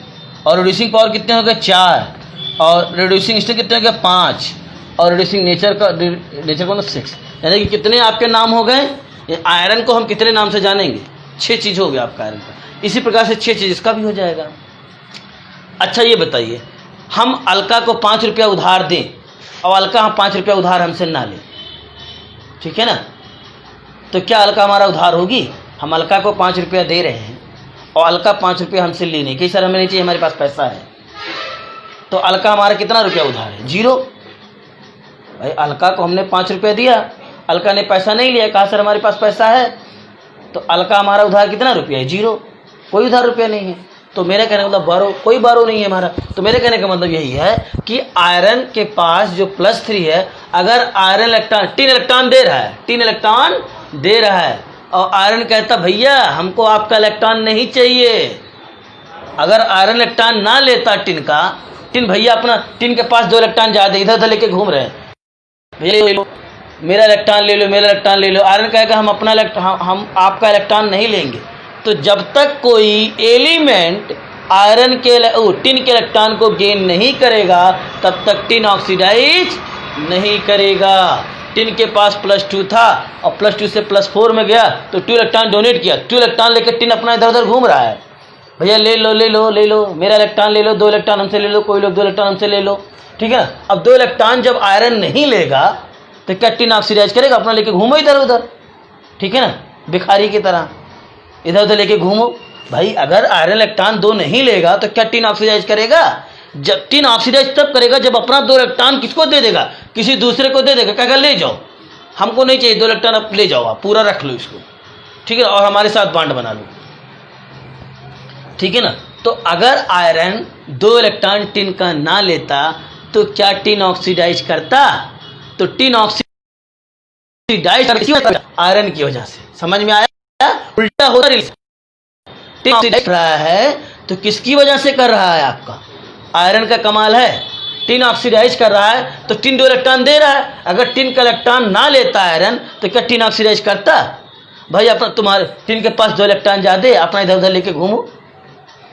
और रिड्यूसिंग पावर कितने हो गए 4, और रिड्यूसिंग स्ट्रेंथ कितने हो गए 5, और रिड्यूसिंग नेचर का 6, यानी कि कितने आपके नाम हो गए। आयरन को हम कितने नाम से जानेंगे, 6 चीज़ हो गया आपका आयरन का। इसी प्रकार से 6 चीज़ इसका भी हो जाएगा। अच्छा ये बताइए, हम अलका को 5 रुपया उधार दें और अलका हम 5 रुपया उधार हमसे ना लें, ठीक है ना, तो क्या अलका हमारा उधार होगी। हम अलका को 5 रुपया दे रहे हैं और अलका 5 रुपया हमसे ले नहीं कि सर हमें नहीं चाहिए, हमारे पास पैसा है, तो अलका हमारा कितना रुपया उधार है, 0। भाई अलका को हमने 5 रुपया दिया, अलका ने पैसा नहीं लिया, कहा सर हमारे पास पैसा है, तो अलका हमारा उधार कितना रुपया है, 0, कोई उधार रुपया नहीं है। तो मेरे कहने का मतलब बारो, कोई बारो नहीं है हमारा। तो मेरे कहने का मतलब यही है कि आयरन के पास जो +3 है, अगर आयरन इलेक्ट्रॉन 3 इलेक्ट्रॉन दे रहा है, 3 इलेक्ट्रॉन दे रहा है, और आयरन कहता भैया हमको आपका इलेक्ट्रॉन नहीं चाहिए, अगर आयरन इलेक्ट्रॉन ना लेता टिन का, टिन भैया अपना, टिन के पास 2 इलेक्ट्रॉन ज़्यादा इधर उधर लेके घूम रहे हैं, भैया ले लो मेरा इलेक्ट्रॉन, ले लो मेरा इलेक्ट्रॉन ले लो। आयरन कहेगा हम अपना हम आपका इलेक्ट्रॉन नहीं लेंगे। तो जब तक कोई एलिमेंट आयरन के टिन के इलेक्ट्रॉन को गेन नहीं करेगा तब तक टिन ऑक्सीडाइज नहीं करेगा। टिन के पास +2 था और +2 से +4 में गया तो 2 इलेक्ट्रॉन डोनेट किया, 2 इलेक्ट्रॉन लेकर टिन अपना इधर उधर घूम रहा है, भैया ले लो ले लो ले लो मेरा इलेक्ट्रॉन ले लो, 2 इलेक्ट्रॉन हमसे ले लो, कोई लोग 2 इलेक्ट्रॉन हमसे ले लो, ठीक है। अब 2 इलेक्ट्रॉन जब आयरन नहीं लेगा तो क्या टिन ऑक्सीडाइज करेगा? अपना लेके घूमो इधर उधर, ठीक है ना, भिखारी की तरह इधर उधर लेके घूमो। भाई अगर आयरन इलेक्ट्रॉन 2 नहीं लेगा तो क्या टिन ऑक्सीडाइज करेगा? जब टिन ऑक्सीडाइज तब करेगा जब अपना 2 इलेक्ट्रॉन किसको दे देगा? किसी दूसरे को दे देगा, कहेगा ले जाओ, हमको नहीं चाहिए 2 इलेक्ट्रॉन, अब ले जाओ आप पूरा रख लो इसको, ठीक है, और हमारे साथ बॉन्ड बना लो, ठीक है ना। तो अगर आयरन 2 इलेक्ट्रॉन टिन का ना लेता तो क्या टिन ऑक्सीडाइज करता? तो टिन ऑक्सीडाइज आयरन की वजह से, समझ में आया? उल्टा होता टिन ऑक्सीडाइज कर रहा है तो किसकी वजह से कर रहा है? आपका आयरन का कमाल है, टिन ऑक्सीडाइज कर रहा है तो टिन 2 इलेक्ट्रॉन दे रहा है। अगर टिन का इलेक्ट्रॉन ना लेता आयरन तो क्या टिन ऑक्सीडाइज करता? भाई अपना तुम्हारे टिन के पास 2 इलेक्ट्रॉन ज़्यादा है, अपना इधर उधर लेके घूमो,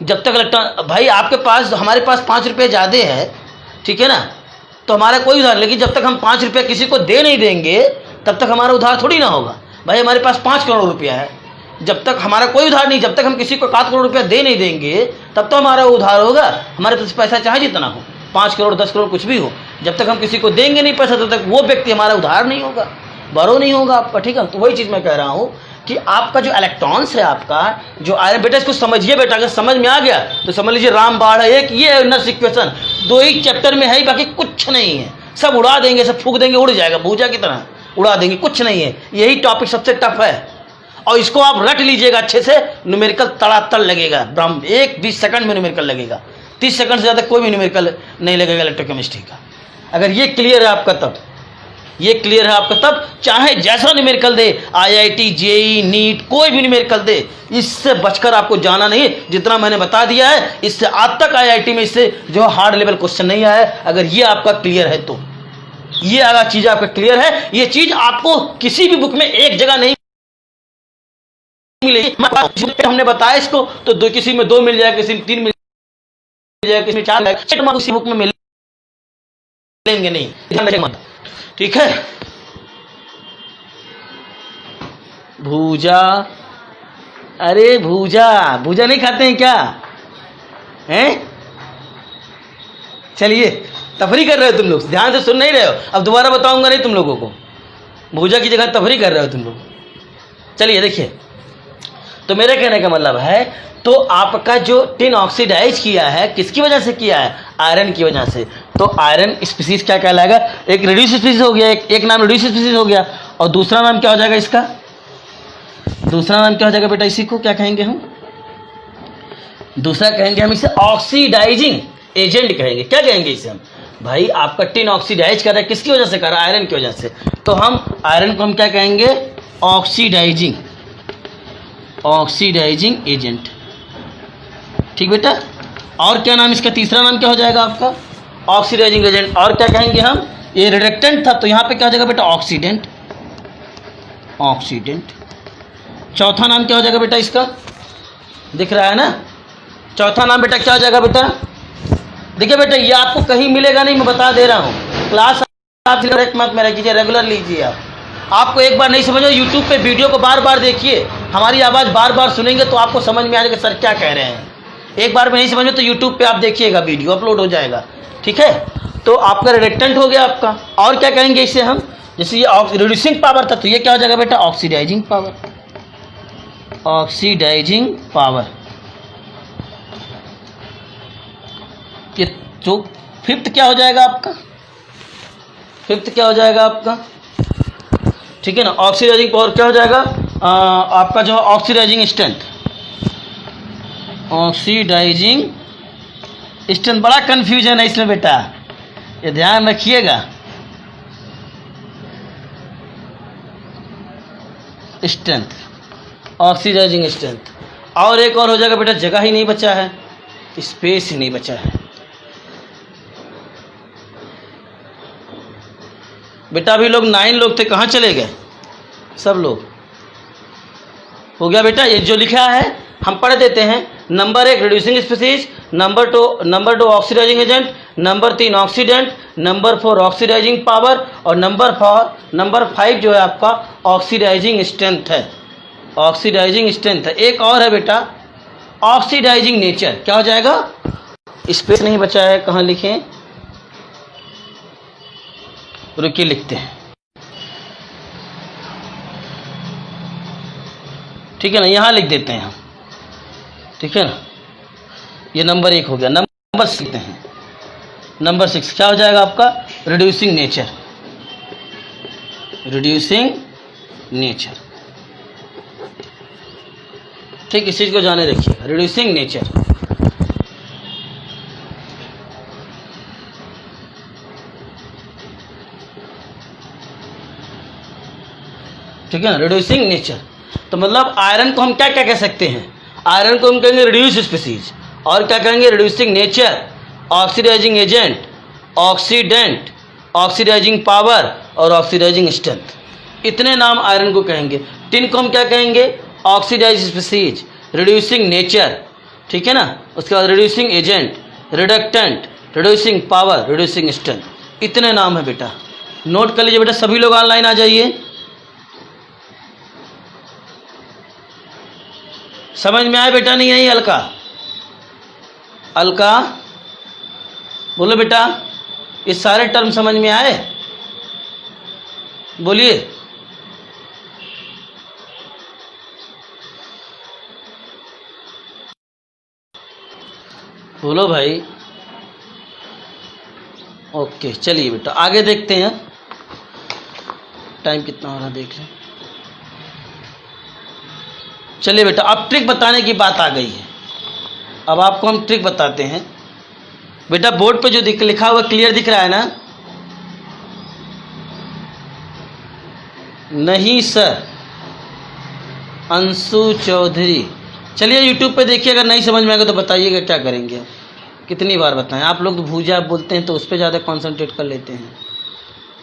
जब तक इलेक्ट्रॉन, भाई आपके पास, हमारे पास 5 रुपये ज़्यादा है, ठीक है ना, तो हमारा कोई उधार, लेकिन जब तक हम 5 रुपये किसी को दे नहीं देंगे तब तक हमारा उधार थोड़ी ना होगा। भाई हमारे पास 5 करोड़ रुपया है, जब तक हमारा कोई उधार नहीं, जब तक हम किसी को 7 करोड़ रुपया दे नहीं देंगे तब तो हमारा उधार होगा। हमारे पास पैसा चाहे जितना हो, 5 करोड़ 10 करोड़ कुछ भी हो, जब तक हम किसी को देंगे नहीं पैसा तब तक वो व्यक्ति हमारा उधार नहीं होगा, बारो नहीं होगा आपका, ठीक है। तो वही चीज़ मैं कह रहा हूँ कि आपका जो इलेक्ट्रॉन्स है, आपका जो आयरन, बेटा इसको समझिए बेटा, अगर समझ में आ गया तो समझ लीजिए रामबाण है एक, ये नर्स इक्वेशन 2 ही चैप्टर में है, बाकी कुछ नहीं है, सब उड़ा देंगे, सब फूक देंगे, उड़ जाएगा, भूजा की तरह उड़ा देंगे, कुछ नहीं है। यही टॉपिक सबसे टफ है और इसको आप रट लीजिएगा अच्छे से, न्यूमेरिकल तड़ातड़ लगेगा, ब्रह्म 1-20 सेकंड में न्यूमेरिकल लगेगा, 30 सेकंड से ज़्यादा कोई भी न्यूमेरिकल नहीं लगेगा इलेक्ट्रोकेमिस्ट्री का। अगर ये क्लियर है आपका तब, ये क्लियर है आपका तब, चाहे जैसा न्यूमेरिकल दे, IIT JEE नीट कोई भी न्यूमेरिकल दे, इससे बचकर आपको जाना नहीं। जितना मैंने बता दिया है इससे आज तक IIT में इससे जो हार्ड लेवल क्वेश्चन नहीं आया है। अगर ये आपका क्लियर है तो ये अगर चीज़ आपका क्लियर है, ये चीज़ आपको किसी भी बुक में एक जगह नहीं मिलेगी। हमने बताया इसको तो दो, किसी में 2 मिल जाएगा, किसी में 3 मिल जाएगा, किसी में 4 मिल जाएगा, उसी बुक में मिलेंगे नहीं, ठीक है। भूजा, अरे भूजा, भूजा नहीं खाते हैं क्या? हैं? चलिए तफरी कर रहे हो तुम लोग, ध्यान से सुन नहीं रहे हो, अब दोबारा बताऊंगा नहीं तुम लोगों को, भूजा की जगह तफरी कर रहे हो तुम लोग। चलिए देखिए, तो मेरे कहने का मतलब है, तो आपका जो टिन ऑक्सीडाइज किया है किसकी वजह से किया है? आयरन की वजह से। तो आयरन स्पीसीज क्या कहलाएगा? एक रिड्यूस स्पीसीज हो गया, एक नाम रिड्यूस स्पीसीज हो गया, और दूसरा नाम क्या हो जाएगा इसका? दूसरा नाम क्या हो जाएगा बेटा? इसी को क्या कहेंगे हम? दूसरा कहेंगे हम इसे ऑक्सीडाइजिंग एजेंट कहेंगे। क्या कहेंगे इसे हम? भाई आपका टिन ऑक्सीडाइज कर रहा है, किसकी वजह से कर रहा है? आयरन की वजह से। तो हम आयरन को हम क्या कहेंगे? ऑक्सीडाइजिंग एजेंट, ठीक बेटा। और क्या नाम इसका? तीसरा नाम क्या हो जाएगा आपका? Oxidising agent. और क्या कहेंगे हम? ये रिडक्टेंट था तो यहाँ पे क्या हो जाएगा बेटा? ऑक्सीडेंट। चौथा नाम क्या हो जाएगा बेटा इसका? दिख रहा है ना? चौथा नाम बेटा क्या हो जाएगा बेटा? देखिए बेटा, ये आपको कहीं मिलेगा नहीं, मैं बता दे रहा हूँ। क्लास आप डायरेक्ट मत मेरा कीजिए, रेगुलर लीजिए आप। आपको एक बार नहीं समझो, यूट्यूब पे वीडियो को बार बार देखिए, हमारी आवाज़ बार बार सुनेंगे तो आपको समझ में आ जाएगा सर क्या कह रहे हैं। एक बार में नहीं समझ में तो यूट्यूब पे आप देखिएगा, वीडियो अपलोड हो जाएगा, ठीक है। तो आपका रिडक्टेंट हो गया आपका। और क्या कहेंगे इसे हम? जैसे ये रिड्यूसिंग पावर था तो ये क्या हो जाएगा बेटा? Oxidising power. ये जो फिफ्थ क्या हो जाएगा आपका? ठीक है ना। ऑक्सीडाइजिंग पावर क्या हो जाएगा? आपका जो ऑक्सीडाइजिंग स्ट्रेंथ। बड़ा कंफ्यूजन है इसमें बेटा, ये ध्यान रखिएगा। Strength, oxidising strength. और एक और हो जाएगा बेटा, जगह ही नहीं बचा है, स्पेस ही नहीं बचा है बेटा। अभी लोग 9 लोग थे, कहाँ चले गए सब लोग? हो गया बेटा। ये जो लिखा है हम पढ़ देते हैं। Number 1 reducing species, number 2 oxidising agent, number 3 oxidant, number 4 oxidising power, और नंबर 5 जो है आपका ऑक्सीडाइजिंग स्ट्रेंथ है। ऑक्सीडाइजिंग स्ट्रेंथ है। एक और है बेटा ऑक्सीडाइजिंग नेचर। क्या हो जाएगा? स्पेस नहीं बचा है, कहाँ लिखें? रुकिए लिखते हैं, ठीक है ना, यहाँ लिख देते हैं हम, ठीक है ना। ये नंबर 1 हो गया। नंबर 6 लिखते हैं। नंबर 6 क्या हो जाएगा आपका? Reducing nature. रिड्यूसिंग नेचर, ठीक, इस चीज को जाने रखिएगा। रिड्यूसिंग नेचर, ठीक है ना, रिड्यूसिंग नेचर। तो मतलब आयरन को हम क्या क्या कह सकते हैं? आयरन को हम कहेंगे रिड्यूस स्पीसीज, और क्या कहेंगे? Reducing nature, oxidising agent, oxidant, oxidising power और ऑक्सीडाइजिंग स्ट्रेंथ। इतने नाम आयरन को कहेंगे। टिन को हम क्या कहेंगे? ऑक्सीडाइज स्पीसीज, रिड्यूसिंग नेचर, ठीक है ना। उसके बाद reducing agent, reductant, reducing power, reducing strength. इतने नाम है बेटा, नोट कर लीजिए बेटा। सभी लोग ऑनलाइन आ जाइए। समझ में आए बेटा? नहीं आई? अलका, अलका बोलो बेटा, ये सारे टर्म समझ में आए? बोलिए। बोलो भाई। ओके, चलिए बेटा आगे देखते हैं। टाइम कितना हो रहा देख लें। चलिए बेटा, अब ट्रिक बताने की बात आ गई है। अब आपको हम ट्रिक बताते हैं बेटा। बोर्ड पे जो लिखा हुआ क्लियर दिख रहा है ना? नहीं सर, अंशु चौधरी। चलिए यूट्यूब पे देखिए, अगर नहीं समझ में आएगा तो बताइएगा, क्या करेंगे। कितनी बार बताएं? आप लोग तो भूजा बोलते हैं तो उस पर ज़्यादा कॉन्सेंट्रेट कर लेते हैं।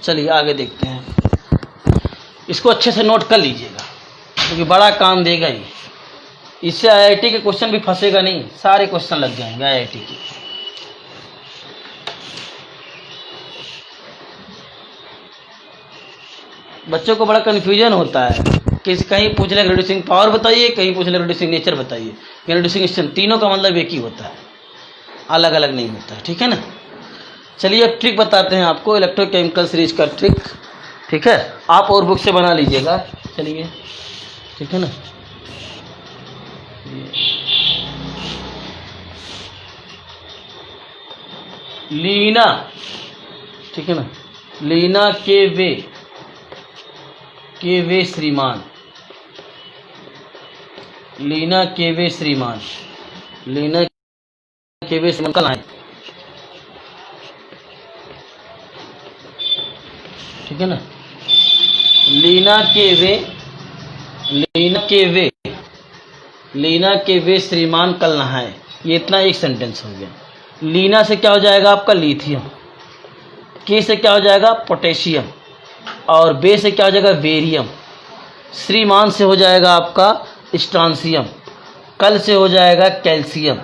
चलिए आगे देखते हैं। इसको अच्छे से नोट कर लीजिएगा क्योंकि बड़ा काम देगा ही। इससे आईआईटी के क्वेश्चन भी फंसेगा नहीं, सारे क्वेश्चन लग जाएंगे आईआईटी के। बच्चों को बड़ा कन्फ्यूजन होता है कि कहीं पूछ ले रिड्यूसिंग पावर बताइए, कहीं पूछ ले रिड्यूसिंग नेचर बताइए, रिड्यूसिंग स्ट्रेंथ। तीनों का मतलब एक ही होता है, अलग अलग नहीं होता है, ठीक है ना। चलिए अब ट्रिक बताते हैं आपको, इलेक्ट्रोकेमिकल सीरीज का ट्रिक, ठीक है। आप और बुक से बना लीजिएगा। चलिए, ठीक है ना। लीना, ठीक है ना। लीना के वे श्रीमान, लीना के वे श्रीमान, लीना के वे श्रीमान कल आए, ठीक है ना। लीना के वे श्रीमान कल नहाए। ये इतना एक सेंटेंस हो गया। लीना से क्या हो जाएगा आपका? लिथियम। के से क्या हो जाएगा? पोटेशियम। और बे से क्या हो जाएगा? बेरियम। श्रीमान से हो जाएगा आपका स्ट्रांसियम। कल से हो जाएगा कैल्शियम।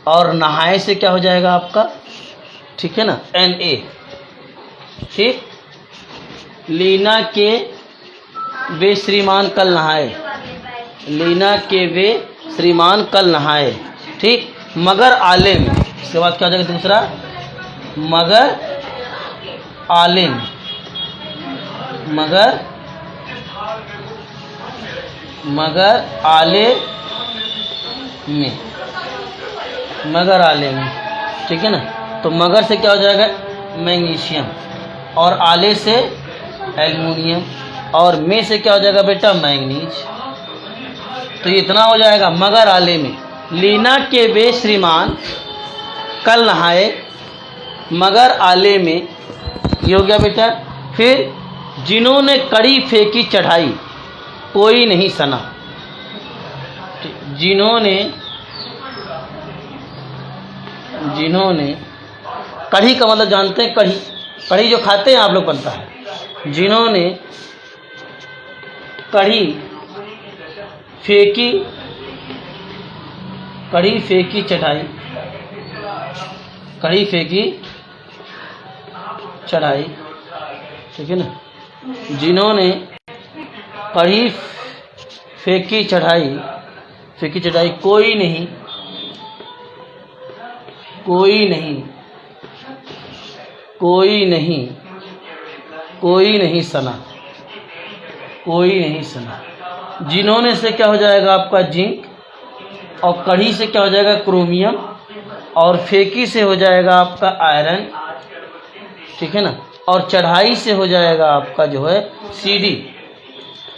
और नहाए से क्या हो जाएगा आपका? ठीक है ना, Na। ठीक। लीना के वे श्रीमान कल नहाए, लीना के वे श्रीमान कल नहाए, ठीक। मगर आले में, इसके बाद क्या हो जाएगा दूसरा? मगर आले में, मगर आले में, मगर आले में, ठीक है ना। तो मगर से क्या हो जाएगा? मैग्नीशियम। और आले से एल्युमिनियम। और में से क्या हो जाएगा बेटा? मैग्नीज। तो इतना हो जाएगा मगर आले में। लीना के वे श्रीमान कल नहाए, मगर आले में, ये हो गया बेटा। फिर जिन्होंने कड़ी फेंकी चढ़ाई कोई नहीं सना, जिन्होंने जिन्होंने, कढ़ी का मतलब जानते हैं, कढ़ी, कढ़ी जो खाते हैं आप लोग बनता है। जिन्होंने कढ़ी फेंकी, कढ़ी फेंकी चढ़ाई, कढ़ी फेंकी चढ़ाई, ठीक है ना। जिन्होंने कढ़ी फेंकी चढ़ाई, फेंकी चढ़ाई, कोई नहीं, कोई नहीं, कोई नहीं, कोई नहीं सना, कोई नहीं सना। जिन्होंने से क्या हो जाएगा आपका जिंक, और कढ़ी से क्या हो जाएगा क्रोमियम, और फेंकी से हो जाएगा आपका आयरन, ठीक है ना। और चढ़ाई से हो जाएगा आपका जो है सीडी,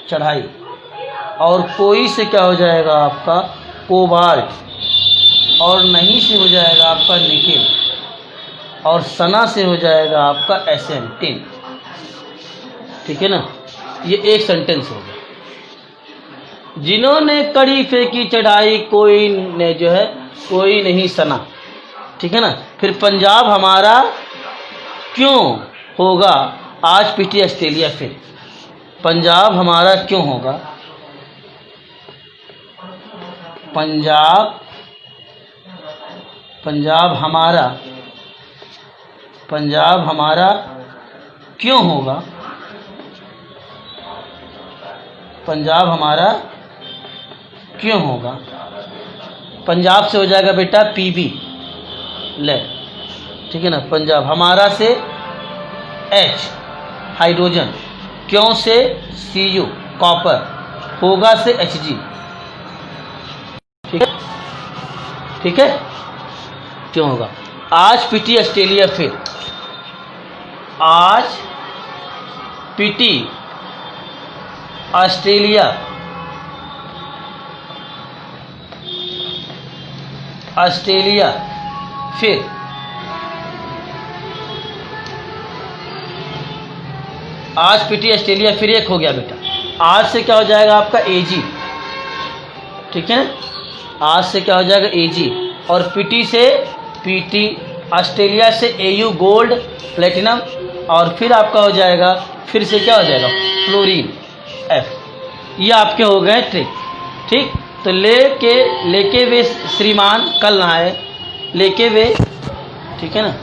चढ़ाई। और कोई से क्या हो जाएगा आपका कोबाल्ट, और नहीं से हो जाएगा आपका निकेल, और सना से हो जाएगा आपका एसएन, टिन, ठीक है ना। ये एक सेंटेंस हो गया। जिन्होंने कड़ी फेंकी चढ़ाई, कोई ने जो है कोई नहीं सना, ठीक है ना। फिर पंजाब हमारा क्यों होगा आज पीटी ऑस्ट्रेलिया फिर, पंजाब हमारा क्यों होगा, पंजाब, पंजाब हमारा, पंजाब हमारा क्यों होगा, पंजाब हमारा क्यों होगा। पंजाब से हो जाएगा बेटा पीबी, ले, ठीक है ना। पंजाब हमारा से एच, हाइड्रोजन, क्यों से सीयू, कॉपर, होगा से एचजी, ठीक है, ठीक है। क्यों होगा आज पीटी ऑस्ट्रेलिया फिर, आज पीटी ऑस्ट्रेलिया, ऑस्ट्रेलिया फिर, आज पीटी ऑस्ट्रेलिया फिर एक हो गया बेटा। आज से क्या हो जाएगा आपका एजी, ठीक है ना। आज से क्या हो जाएगा एजी, और पीटी से पीटी, ऑस्ट्रेलिया से एयू गोल्ड प्लेटिनम, और फिर आपका हो जाएगा, फिर से क्या हो जाएगा फ्लोरीन एफ। ये आपके हो गए ट्रिक, ठीक। तो लेके वे श्रीमान कल नहाए, लेके वे, ठीक है ना।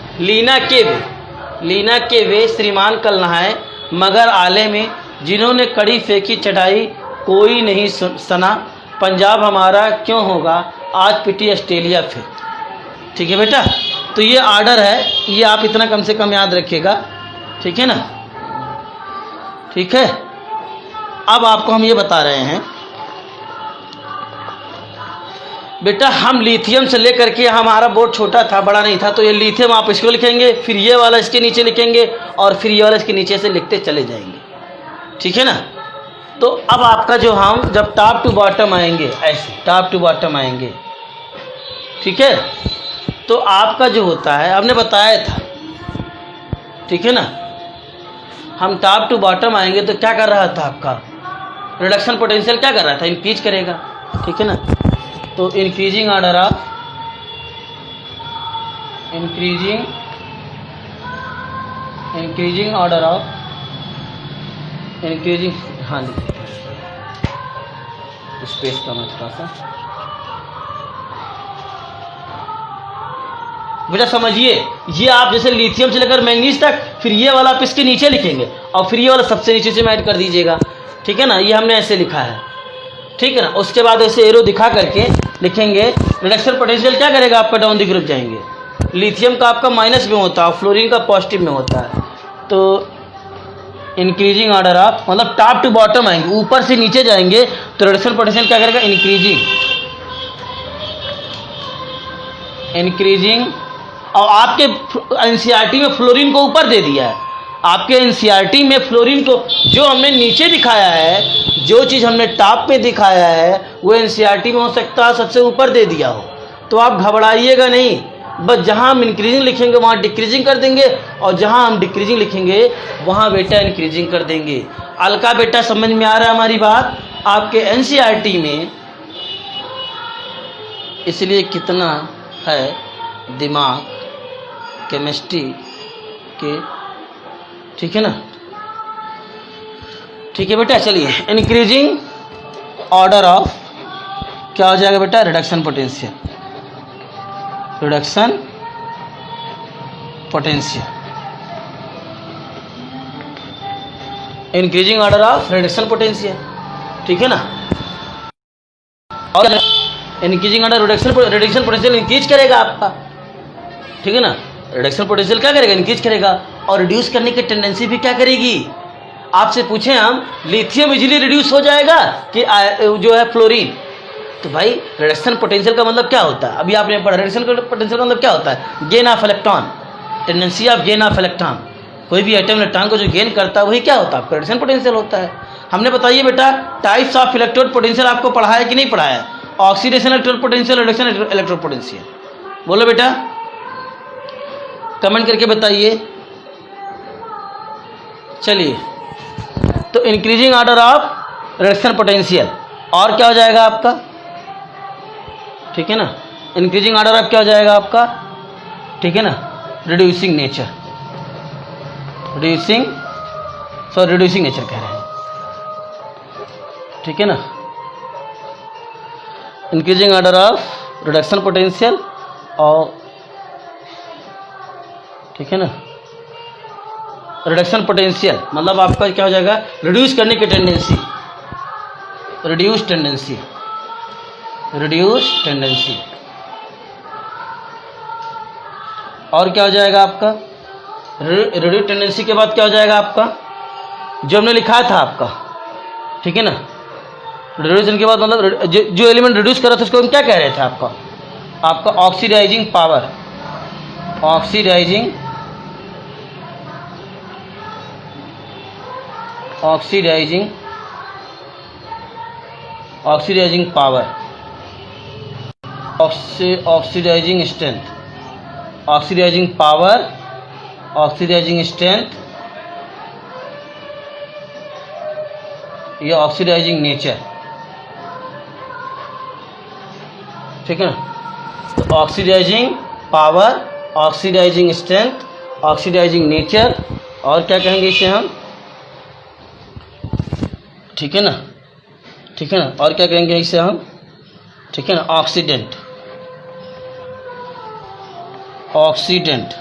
लीना के वे श्रीमान कल नहाए, मगर आले में जिन्होंने कड़ी फेंकी चढ़ाई, कोई नहीं सना, पंजाब हमारा क्यों होगा आज पीटी ऑस्ट्रेलिया फिर, ठीक है बेटा। तो ये आर्डर है, ये आप इतना कम से कम याद रखिएगा, ठीक है ना, ठीक है। अब आपको हम ये बता रहे हैं बेटा, हम लिथियम से लेकर के, हमारा बोर्ड छोटा था, बड़ा नहीं था, तो ये लिथियम आप इसको लिखेंगे, फिर ये वाला इसके नीचे लिखेंगे, और फिर ये वाला इसके नीचे से लिखते चले जाएंगे, ठीक है ना। तो अब आपका जो, हम जब टॉप टू बॉटम आएंगे, ऐसे टॉप टू बॉटम आएंगे, ठीक है, तो आपका जो होता है, आपने बताया था, ठीक है ना। हम टॉप टू बॉटम आएंगे तो क्या कर रहा था आपका रिडक्शन पोटेंशियल, क्या कर रहा था, इंक्रीज करेगा, ठीक है ना। तो increasing order of, increasing order of, increasing, हाँ स्पेस का मैं थोड़ा सा बेटा समझिए। ये आप जैसे लिथियम से लेकर मैंगनीज तक, फिर ये वाला आप इसके नीचे लिखेंगे, और फिर ये वाला सबसे नीचे से ऐड कर दीजिएगा, ठीक है ना। ये हमने ऐसे लिखा है, ठीक है ना। उसके बाद ऐसे एरो दिखा करके लिखेंगे। रिडक्शन पोटेंशियल क्या करेगा आपका, डाउन द ग्रुप जाएंगे। लिथियम का आपका माइनस में होता है, फ्लोरीन का पॉजिटिव में होता है। तो इंक्रीजिंग ऑर्डर ऑफ, मतलब टॉप टू बॉटम आएंगे, ऊपर से नीचे जाएंगे, तो रिडक्शन पोटेंशियल क्या करेगा, इंक्रीजिंग। और आपके एनसीईआरटी में फ्लोरीन को ऊपर दे दिया है, आपके एनसीईआरटी में फ्लोरीन को जो हमने नीचे दिखाया है, जो चीज़ हमने टॉप पे दिखाया है, वो एनसीईआरटी में हो सकता है सबसे ऊपर दे दिया हो। तो आप घबराइएगा नहीं, बस जहाँ हम इंक्रीजिंग लिखेंगे वहाँ डिक्रीजिंग कर देंगे, और जहाँ हम डिक्रीजिंग लिखेंगे वहाँ बेटा इंक्रीजिंग कर देंगे। अलका बेटा समझ में आ रहा है हमारी बात आपके एनसीईआरटी में, इसलिए कितना है दिमाग, केमिस्ट्री के, ठीक है ना। ठीक है बेटा, चलिए इंक्रीजिंग ऑर्डर ऑफ क्या हो जाएगा बेटा, reduction potential, reduction potential, increasing order of reduction potential, ठीक है ना। और increasing order reduction potential increase करेगा आपका, ठीक है ना। रिडक्शन पोटेंशियल क्या करेगा, इंक्रीज करेगा। और रिड्यूस करने की टेंडेंसी भी क्या करेगी। आपसे पूछें हम, लिथियम इजीली रिड्यूस हो जाएगा कि जो है फ्लोरीन, तो भाई रिडक्शन पोटेंशियल का मतलब क्या होता है, अभी आपने पढ़ा। रिडक्शन पोटेंशियल का मतलब क्या होता है, gain of electron, tendency of gain of electron. कोई भी एटम इलेक्ट्रॉन को जो गेन करता है वही क्या होता है, आपका रिडक्शन पोटेंशियल होता है। हमने बताइए बेटा, टाइप्स ऑफ इलेक्ट्रोड पोटेंशियल आपको पढ़ाया है कि नहीं पढ़ाया, oxidation electrode potential, reduction electrode potential, बोलो बेटा, कमेंट करके बताइए। चलिए, तो increasing order of reduction potential, और क्या हो जाएगा आपका, ठीक है ना। इंक्रीजिंग ऑर्डर ऑफ क्या हो जाएगा आपका, ठीक है ना, रिड्यूसिंग नेचर, रिड्यूसिंग नेचर कह रहे हैं, ठीक है ना। Increasing order of reduction potential, और ठीक है ना, रिडक्शन पोटेंशियल मतलब आपका क्या हो जाएगा, रिड्यूस करने की tendency, reduce tendency, reduce tendency. और क्या हो जाएगा आपका, रिड्यूस टेंडेंसी के बाद क्या हो जाएगा आपका, जो हमने लिखा था आपका, ठीक है ना। रिड्यूसन के बाद मतलब जो एलिमेंट रिड्यूस कर रहा था उसको हम क्या कह रहे थे आपका oxidising power, oxidising power, oxidising strength, oxidising power, oxidising strength, या ऑक्सीडाइजिंग नेचर, ठीक है ना। तो oxidising power, oxidising strength, oxidising nature, और क्या कहेंगे इसे हम, ठीक है ना, ठीक है ना। और क्या कहेंगे इसे हम, ठीक है ना, ऑक्सीडेंट, ऑक्सीडेंट,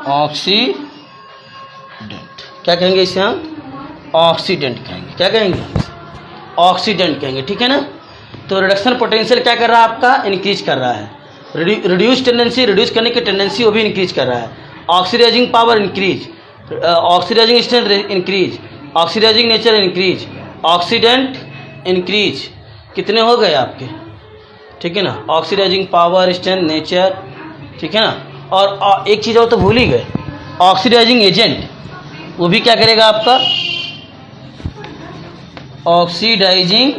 ऑक्सीडेंट, क्या कहेंगे इसे हम, ऑक्सीडेंट कहेंगे, क्या कहेंगे, ऑक्सीडेंट कहेंगे, ठीक है ना। तो रिडक्शन पोटेंशियल क्या कर रहा है आपका, इंक्रीज कर रहा है। रिड्यूस टेंडेंसी, रिड्यूस करने की टेंडेंसी वो भी इंक्रीज कर रहा है। Oxidising power increase, oxidising strength increase, oxidising nature increase, oxidant increase. कितने हो गए आपके, ठीक है ना, ऑक्सीडाइजिंग पावर, स्ट्रेंथ, नेचर, ठीक है ना। और एक चीज़ और तो भूल ही गए, ऑक्सीडाइजिंग एजेंट, वो भी क्या करेगा आपका, ऑक्सीडाइजिंग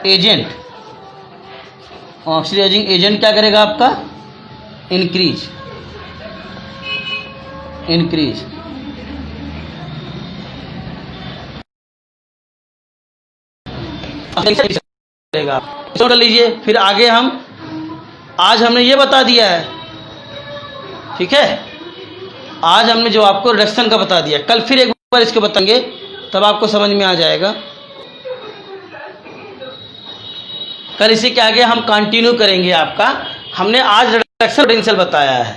एजेंट, ऑक्सीडाइजिंग एजेंट क्या करेगा आपका, इंक्रीज, इंक्रीज। करेगा, कर लीजिए। फिर आगे हम, आज हमने ये बता दिया है, ठीक है, आज हमने जो आपको रिडक्शन का बता दिया, कल फिर एक बार इसको बताएंगे, तब आपको समझ में आ जाएगा। कल इसी के आगे हम कंटिन्यू करेंगे आपका। हमने आज रिडक्शन पोटेंशियल बताया है,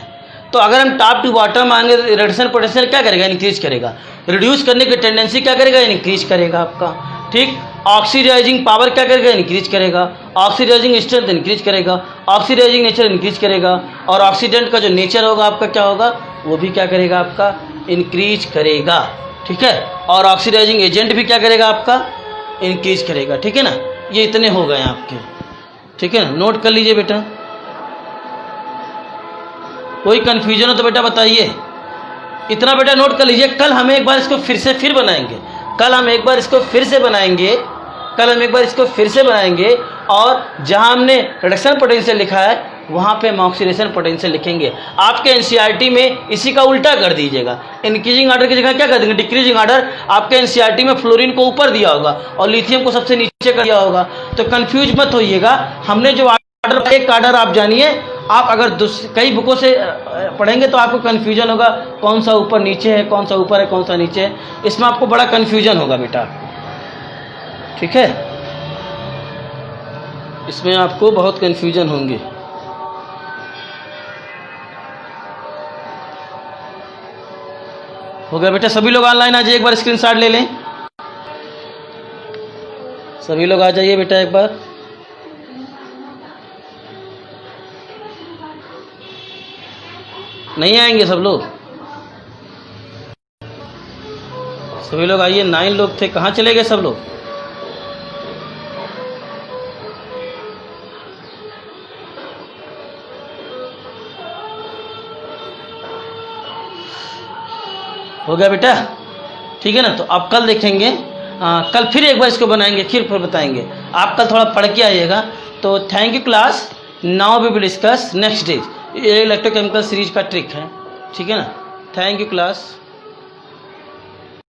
तो अगर हम टॉप टू बॉटम आएंगे, रिडक्शन पोटेंशियल क्या करेगा, इंक्रीज करेगा। रिड्यूस करने की टेंडेंसी क्या करेगा, इंक्रीज करेगा आपका, ठीक। ऑक्सीडाइजिंग पावर क्या करेगा, इंक्रीज करेगा। ऑक्सीडाइजिंग स्ट्रेंथ इंक्रीज करेगा, ऑक्सीडाइजिंग नेचर इंक्रीज करेगा, और ऑक्सीडेंट का जो नेचर होगा आपका क्या होगा, वो भी क्या करेगा आपका, इंक्रीज करेगा, ठीक है। और ऑक्सीडाइजिंग एजेंट भी क्या करेगा आपका, इंक्रीज करेगा, ठीक है ना। ये इतने हो गए आपके, ठीक है ना, नोट कर लीजिए बेटा। कोई कंफ्यूजन हो तो बेटा बताइए, इतना बेटा नोट कर लीजिए। कल हम एक बार इसको फिर बनाएंगे, कल हम एक बार इसको फिर से बनाएंगे, कल हम एक बार इसको फिर से बनाएंगे, और जहां हमने रिडक्शन पोटेंशियल लिखा है वहां पे हम ऑक्सीडेशन पोटेंशियल लिखेंगे। आपके एनसीईआरटी में इसी का उल्टा कर दीजिएगा, इंक्रीजिंग ऑर्डर की जगह क्या कर देंगे, डिक्रीजिंग ऑर्डर। आपके एनसीईआरटी में फ्लोरीन को ऊपर दिया होगा और लिथियम को सबसे नीचे कर दिया होगा, तो कंफ्यूज मत होइएगा। हमने जो ऑर्डर, एक ऑर्डर आप जानिए आप अगर कई बुकों से पढ़ेंगे तो आपको कन्फ्यूजन होगा, कौन सा ऊपर नीचे है, कौन सा ऊपर है, कौन सा नीचे है, इसमें आपको बड़ा कन्फ्यूजन होगा बेटा, ठीक है, इसमें आपको बहुत कन्फ्यूजन होंगे। हो गया बेटा? सभी लोग ऑनलाइन आ जाइए, एक बार स्क्रीनशॉट ले लें। सभी लोग आ जाइए बेटा एक बार। नहीं आएंगे सब लोग? सभी लोग आइए, 9 लोग थे, कहाँ चले गए सब लोग? हो गया बेटा? ठीक है ना? तो आप कल देखेंगे, कल फिर एक बार इसको बनाएंगे, फिर बताएंगे। आप कल थोड़ा पढ़ के आइएगा। तो thank you class, now we will discuss next day. ये इलेक्ट्रोकेमिकल सीरीज का ट्रिक है, ठीक है ना? Thank you class.